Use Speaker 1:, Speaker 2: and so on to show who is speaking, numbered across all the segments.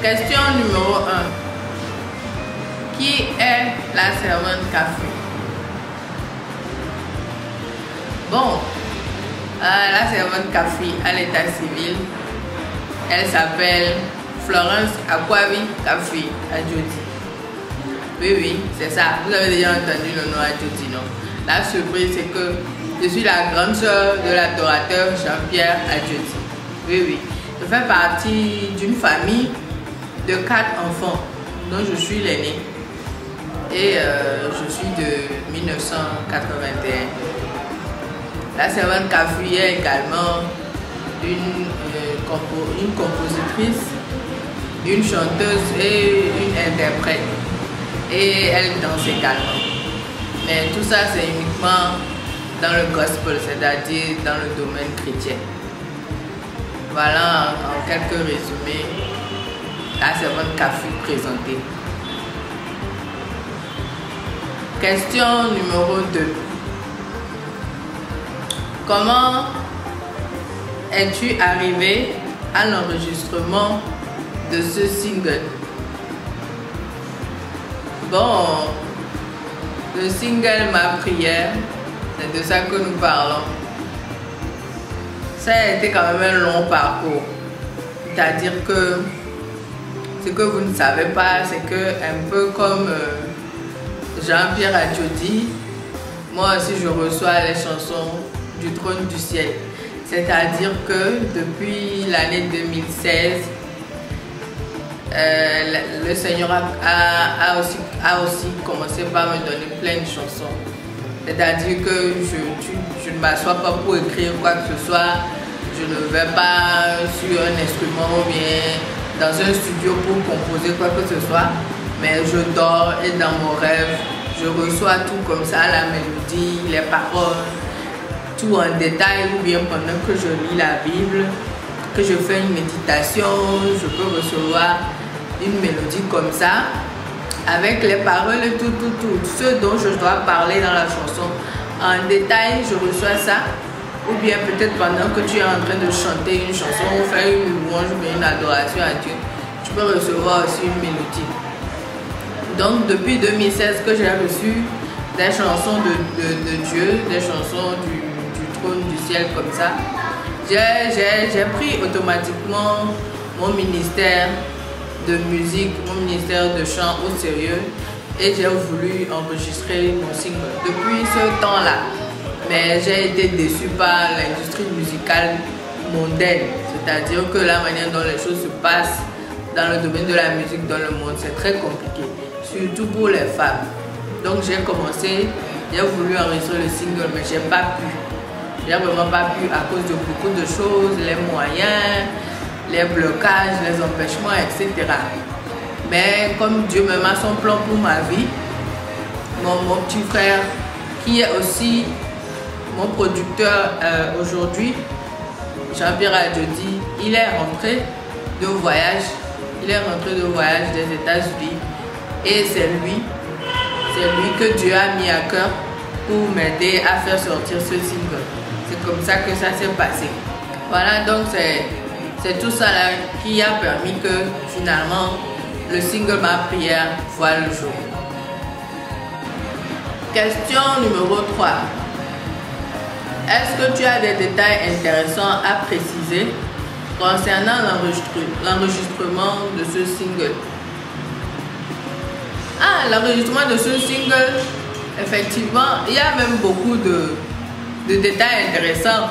Speaker 1: Question numéro 1. Qui est la servante café? Bon, la servante café à l'état civil, elle s'appelle Florence Akwabi Café Adjoti. Oui, c'est ça. Vous avez déjà entendu le nom Adjoti, non? La surprise, c'est que je suis la grande sœur de l'adorateur Jean-Pierre Adjoti. Oui. Je fais partie d'une famille de 4 enfants, dont je suis l'aîné. Et je suis de 1981. La servante Café est également une compositrice, une chanteuse et une interprète. Et elle danse également. Mais tout ça, c'est uniquement dans le gospel, c'est-à-dire dans le domaine chrétien. Voilà en quelques résumés la servante Café présentée. Question numéro 2. Comment es-tu arrivé à l'enregistrement de ce single? Bon, le single Ma prière, c'est de ça que nous parlons. Ça a été quand même un long parcours. C'est-à-dire que ce que vous ne savez pas, c'est que un peu comme Jean-Pierre Adjoti, moi aussi je reçois les chansons du trône du ciel. C'est-à-dire que depuis l'année 2016, le Seigneur a aussi commencé par me donner plein de chansons. C'est-à-dire que je ne m'assois pas pour écrire quoi que ce soit. Je ne vais pas sur un instrument ou bien dans un studio pour composer quoi que ce soit. Mais je dors et dans mon rêve, je reçois tout comme ça, la mélodie, les paroles, tout en détail, ou bien pendant que je lis la Bible, que je fais une méditation, je peux recevoir une mélodie comme ça, avec les paroles et tout, ce dont je dois parler dans la chanson. En détail, je reçois ça, ou bien peut-être pendant que tu es en train de chanter une chanson, ou faire une louange, ou une adoration à Dieu, tu peux recevoir aussi une mélodie. Donc depuis 2016 que j'ai reçu des chansons de Dieu, des chansons du trône du ciel comme ça, j'ai pris automatiquement mon ministère de musique, mon ministère de chant au sérieux et j'ai voulu enregistrer mon single depuis ce temps-là. Mais j'ai été déçue par l'industrie musicale mondaine, c'est-à-dire que la manière dont les choses se passent dans le domaine de la musique dans le monde, c'est très compliqué, surtout pour les femmes. Donc j'ai commencé, j'ai voulu enregistrer le single, mais j'ai pas pu. J'ai vraiment pas pu à cause de beaucoup de choses, les moyens, les blocages, les empêchements, etc. Mais comme Dieu me met son plan pour ma vie, mon petit frère, qui est aussi mon producteur aujourd'hui, Jean-Pierre Adjoti, il est rentré de voyage. Il est rentré de voyage des États-Unis et c'est lui que Dieu a mis à cœur pour m'aider à faire sortir ce single. C'est comme ça que ça s'est passé. Voilà, donc c'est tout ça là qui a permis que finalement le single Ma prière voit le jour. Question numéro 3. Est-ce que tu as des détails intéressants à préciser concernant l'enregistrement de ce single? L'enregistrement de ce single, effectivement, il y a même beaucoup de détails intéressants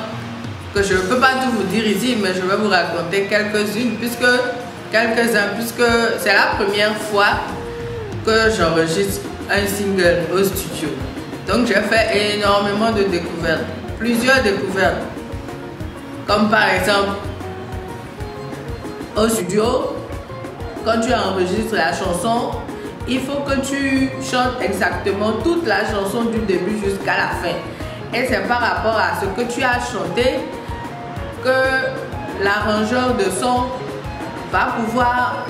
Speaker 1: que je ne peux pas tout vous dire ici, mais je vais vous raconter quelques-uns, puisque c'est la première fois que j'enregistre un single au studio. Donc j'ai fait énormément de découvertes, plusieurs découvertes, comme par exemple au studio, quand tu enregistres la chanson, il faut que tu chantes exactement toute la chanson du début jusqu'à la fin. Et c'est par rapport à ce que tu as chanté que l'arrangeur de son va pouvoir,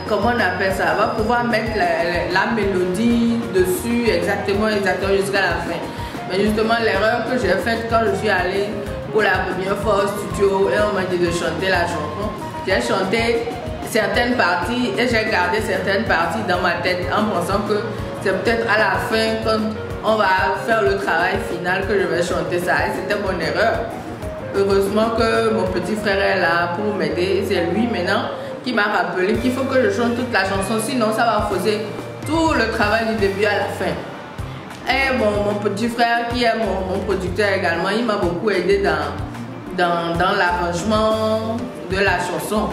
Speaker 1: comment on appelle ça, va pouvoir mettre la mélodie dessus exactement jusqu'à la fin. Mais justement, l'erreur que j'ai faite quand je suis allée pour la première fois au studio et on m'a dit de chanter la chanson, j'ai chanté certaines parties et j'ai gardé certaines parties dans ma tête en pensant que c'est peut-être à la fin quand on va faire le travail final que je vais chanter ça. Et c'était mon erreur. Heureusement que mon petit frère est là pour m'aider. C'est lui maintenant qui m'a rappelé qu'il faut que je chante toute la chanson, sinon ça va fausser tout le travail du début à la fin. Et mon petit frère qui est mon producteur également, il m'a beaucoup aidé dans l'arrangement de la chanson,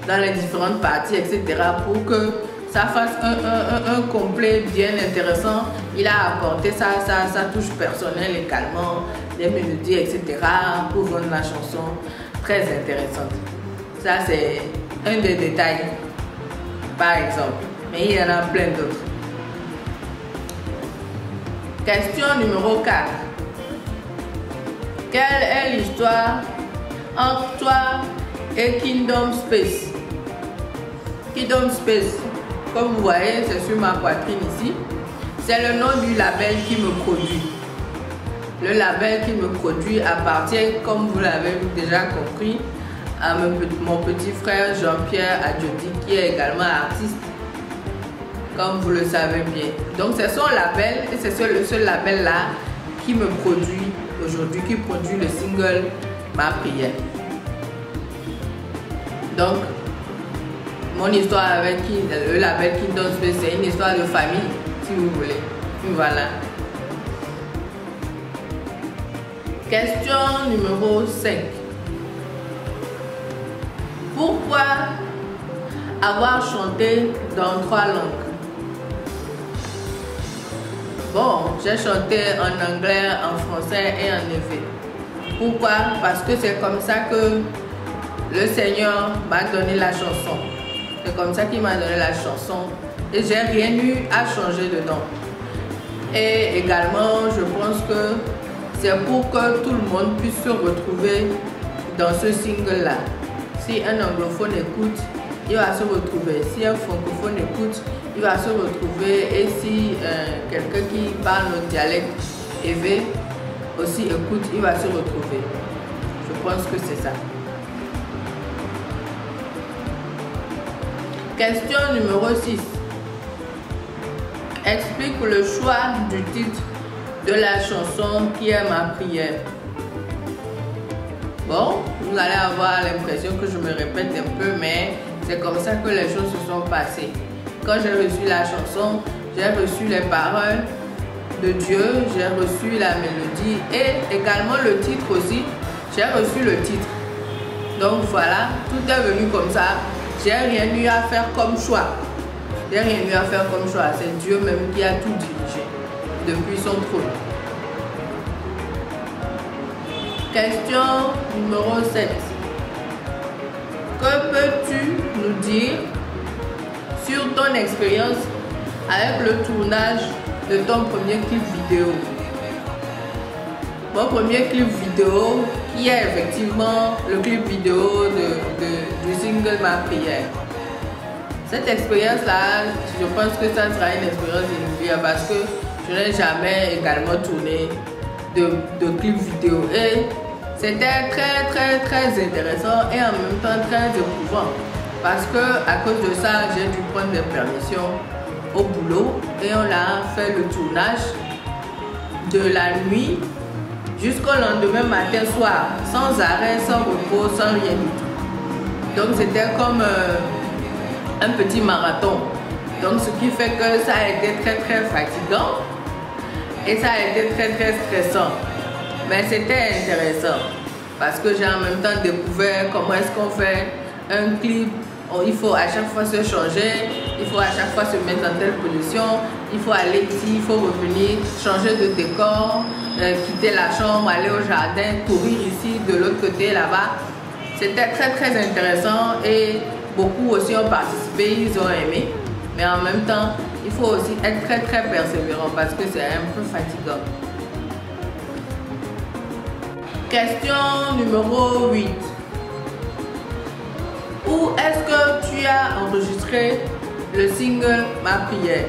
Speaker 1: dans les différentes parties, etc. pour que ça fasse un complet bien intéressant. Il a apporté sa touche personnelle également, des mélodies, etc. pour rendre la chanson très intéressante. Ça, c'est un des détails, par exemple. Mais il y en a plein d'autres. Question numéro 4. Quelle est l'histoire entre toi et Kingdom Space? Kingdom Space, comme vous voyez, c'est sur ma poitrine ici. C'est le nom du label qui me produit. Le label qui me produit appartient, comme vous l'avez déjà compris, à mon petit frère Jean-Pierre Adjoti, qui est également artiste, comme vous le savez bien. Donc c'est son label et c'est le seul label là qui me produit aujourd'hui, qui produit le single Ma Prière. Donc mon histoire avec le label Kingdom Space, c'est une histoire de famille, si vous voulez. Voilà. Question numéro 5. Pourquoi avoir chanté dans 3 langues? Bon, j'ai chanté en anglais, en français et en evé. Pourquoi? Parce que c'est comme ça que le Seigneur m'a donné la chanson. C'est comme ça qu'il m'a donné la chanson. Et j'ai rien eu à changer dedans. Et également, je pense que c'est pour que tout le monde puisse se retrouver dans ce single-là. Si un anglophone écoute, il va se retrouver. Si un francophone écoute, il va se retrouver. Et si quelqu'un qui parle notre dialecte élevé aussi écoute, il va se retrouver. Je pense que c'est ça. Question numéro 6. Explique le choix du titre de la chanson qui est Ma Prière. Bon, vous allez avoir l'impression que je me répète un peu, mais c'est comme ça que les choses se sont passées. Quand j'ai reçu la chanson, j'ai reçu les paroles de Dieu, j'ai reçu la mélodie et également le titre aussi. J'ai reçu le titre. Donc voilà, tout est venu comme ça. J'ai rien eu à faire comme choix. J'ai rien eu à faire comme choix. C'est Dieu même qui a tout dirigé depuis son trône. Question numéro 7. Que peux-tu nous dire sur ton expérience avec le tournage de ton premier clip vidéo? Mon premier clip vidéo qui est effectivement le clip vidéo du single Ma Prière. Cette expérience-là, je pense que ça sera une expérience inoubliable parce que je n'ai jamais également tourné de clip vidéo. Et c'était très intéressant et en même temps très éprouvant. Parce que à cause de ça, j'ai dû prendre des permissions au boulot et on a fait le tournage de la nuit jusqu'au lendemain matin soir, sans arrêt, sans repos, sans rien du tout. Donc c'était comme un petit marathon. Donc ce qui fait que ça a été très fatigant et ça a été très stressant. Mais c'était intéressant parce que j'ai en même temps découvert comment est-ce qu'on fait un clip. Il faut à chaque fois se changer, il faut à chaque fois se mettre dans telle position, il faut aller ici, il faut revenir, changer de décor, quitter la chambre, aller au jardin, courir ici, de l'autre côté là-bas. C'était très intéressant et beaucoup aussi ont participé, ils ont aimé. Mais en même temps, il faut aussi être très persévérant parce que c'est un peu fatigant. Question numéro 8. Où est-ce que tu as enregistré le single Ma Prière?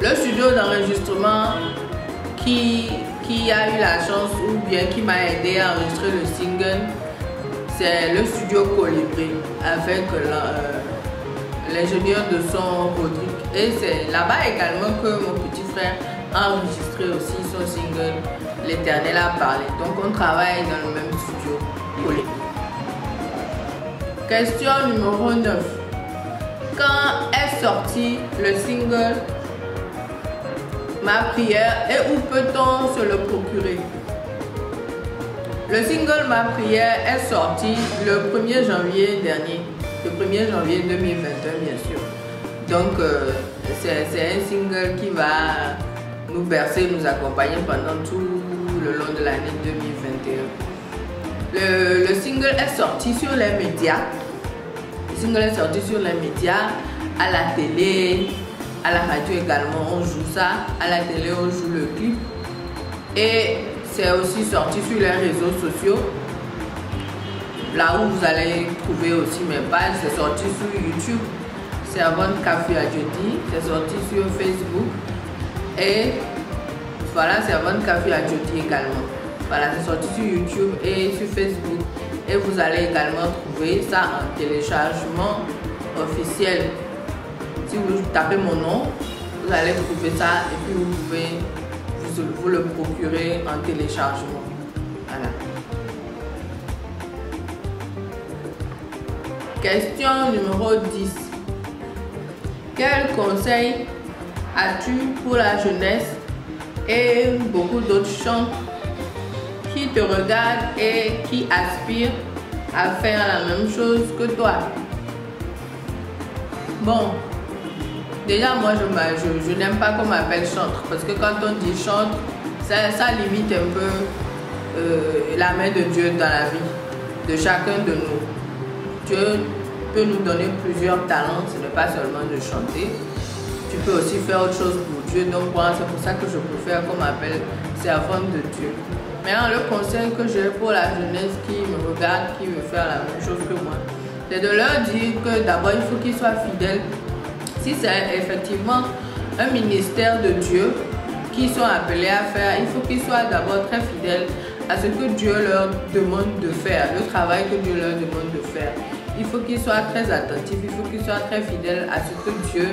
Speaker 1: Le studio d'enregistrement qui a eu la chance ou bien qui m'a aidé à enregistrer le single, c'est le studio Colibri avec l'ingénieur de son Rodrigue. Et c'est là-bas également que mon petit frère a enregistré aussi son single L'Éternel a parlé. Donc on travaille dans le même studio Colibri. Question numéro 9. Quand est sorti le single Ma prière et où peut-on se le procurer? Le single Ma prière est sorti le 1er janvier dernier, le 1er janvier 2021 bien sûr. Donc c'est un single qui va nous bercer, nous accompagner pendant tout le long de l'année 2021. Le single est sorti sur les médias. Le single est sorti sur les médias, à la télé, à la radio également, on joue ça. À la télé, on joue le clip. Et c'est aussi sorti sur les réseaux sociaux. Là où vous allez trouver aussi mes pages, c'est sorti sur YouTube. Servante Café à Jeudi. C'est sorti sur Facebook. Et voilà, Servante Café à Jeudi également. Voilà, c'est sorti sur YouTube et sur Facebook. Et vous allez également trouver ça en téléchargement officiel. Si vous tapez mon nom, vous allez trouver ça et puis vous pouvez vous le procurer en téléchargement. Voilà. Question numéro 10. Quel conseil as-tu pour la jeunesse et beaucoup d'autres gens qui te regardent et qui aspirent à faire la même chose que toi? Bon, déjà moi je n'aime pas qu'on m'appelle chantre, parce que quand on dit chantre, ça limite un peu la main de Dieu dans la vie de chacun de nous. Dieu peut nous donner plusieurs talents, ce n'est pas seulement de chanter. Tu peux aussi faire autre chose pour Dieu, donc moi c'est pour ça que je préfère qu'on m'appelle servante de Dieu. Maintenant, le conseil que j'ai pour la jeunesse qui me regarde, qui veut faire la même chose que moi, c'est de leur dire que d'abord il faut qu'ils soient fidèles. Si c'est effectivement un ministère de Dieu qu'ils sont appelés à faire, il faut qu'ils soient d'abord très fidèles à ce que Dieu leur demande de faire, le travail que Dieu leur demande de faire. Il faut qu'ils soient très attentifs, il faut qu'ils soient très fidèles à ce que Dieu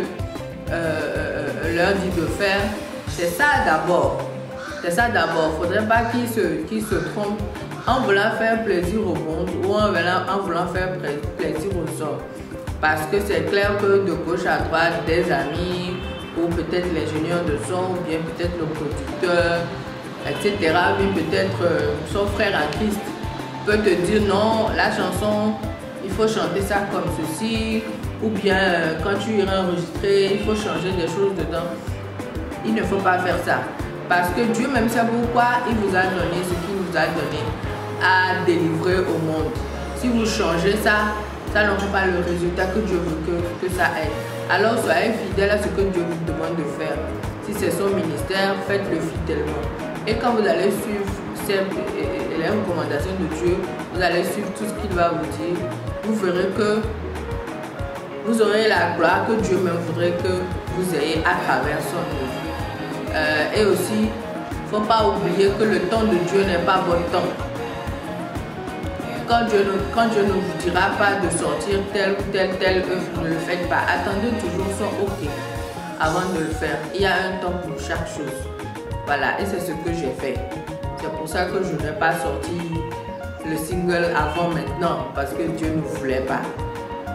Speaker 1: leur dit de faire. C'est ça d'abord. C'est ça d'abord. Il ne faudrait pas qu'ils se trompent en voulant faire plaisir au monde ou en voulant faire plaisir aux hommes. Parce que c'est clair que de gauche à droite, des amis, ou peut-être l'ingénieur de son, ou bien peut-être le producteur, etc., ou peut-être son frère en Christ peut te dire non, la chanson, il faut chanter ça comme ceci, ou bien quand tu iras enregistrer, il faut changer des choses dedans. Il ne faut pas faire ça. Parce que Dieu même sait pourquoi il vous a donné ce qu'il nous a donné à délivrer au monde. Si vous changez ça, ça n'aura pas le résultat que Dieu veut que ça ait. Alors soyez fidèles à ce que Dieu vous demande de faire. Si c'est son ministère, faites-le fidèlement. Et quand vous allez suivre les recommandations de Dieu, vous allez suivre tout ce qu'il va vous dire, vous verrez que vous aurez la gloire que Dieu même voudrait que vous ayez à travers son œuvre. Et aussi, il ne faut pas oublier que le temps de Dieu n'est pas votre temps. Quand Dieu ne vous dira pas de sortir telle ou telle œuvre, ne le faites pas. Attendez toujours son OK avant de le faire. Il y a un temps pour chaque chose. Voilà, et c'est ce que j'ai fait. C'est pour ça que je n'ai pas sorti le single avant maintenant, parce que Dieu ne voulait pas.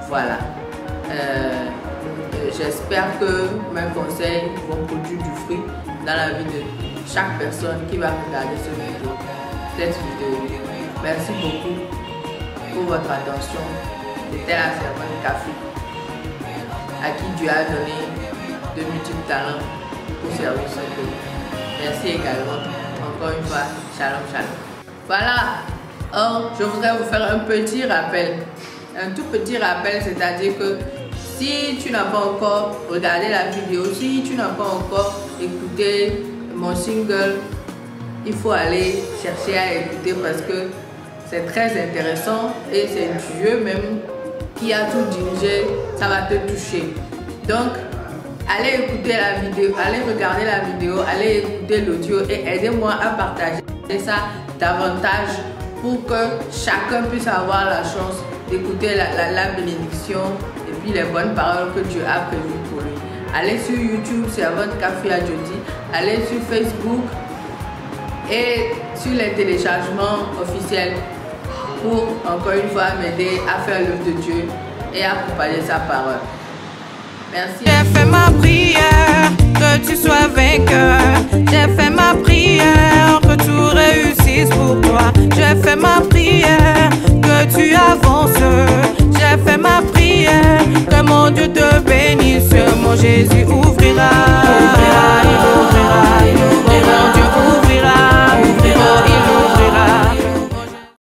Speaker 1: Voilà. J'espère que mes conseils vont produire du fruit dans la vie de chaque personne qui va regarder cette vidéo. Merci beaucoup pour votre attention. C'était la servante Café, à qui Dieu a donné de multiples talents pour servir son pays. Merci également. Encore une fois, shalom, shalom. Voilà. Or, je voudrais vous faire un petit rappel. Un tout petit rappel, c'est-à-dire que si tu n'as pas encore regardé la vidéo, si tu n'as pas encore écouté mon single, il faut aller chercher à écouter parce que c'est très intéressant et c'est Dieu même qui a tout dirigé, ça va te toucher. Donc, allez écouter la vidéo, allez regarder la vidéo, allez écouter l'audio et aidez-moi à partager ça davantage pour que chacun puisse avoir la chance d'écouter la bénédiction et puis les bonnes paroles que Dieu a prévues pour lui. Allez sur YouTube, Servante Kafia Jody. Allez sur Facebook et sur les téléchargements officiels pour encore une fois m'aider à faire l'œuvre de Dieu et à propager sa parole. Merci.
Speaker 2: J'ai fait ma prière, que tu sois vainqueur. J'ai fait ma prière, que tout réussisse pour toi. J'ai fait ma prière, que tu avances. J'ai fait ma prière, que mon Dieu te bénisse, mon Jésus.